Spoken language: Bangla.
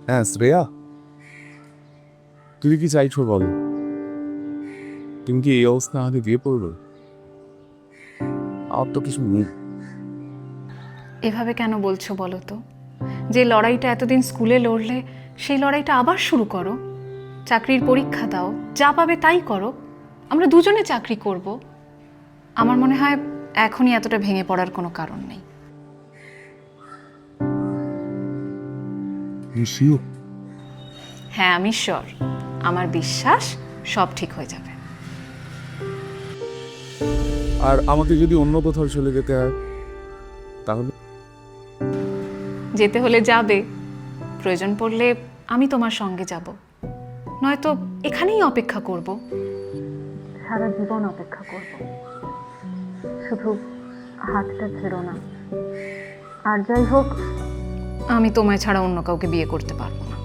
হ্যাঁ শ্রেয়া, তুমি কি চাইছো বলো? তুমি কি এই অবস্থা আমাকে দিয়ে পড়বে? আমার তো কিছু নেই। এভাবে কেন বলছো বলো তো? যে লড়াইটা এতদিন স্কুলে লড়লে সেই লড়াইটা আবার শুরু করো। চাকরির পরীক্ষা দাও, যা পাবে তাই করো। আমরা দুজনে চাকরি করব। আমার মনে হয় এখনই এতটা ভেঙে পড়ার কোনো কারণ নেই। শিওর? হ্যাঁ, আমি শিওর। আমার বিশ্বাস সব ঠিক হয়ে যাবে। আর আমাকে যদি অন্য কোথাও চলে যেতে হয় তাহলে? যেতে হলে যাবে, প্রয়োজন পড়লে আমি তোমার সঙ্গে যাব, নয়তো এখানেই অপেক্ষা করব। সারা জীবন অপেক্ষা করব। শুধু হাতটা ছেড়ো না। আর যাই হোক, আমি তোমায় ছাড়া অন্য কাউকে বিয়ে করতে পারবো না।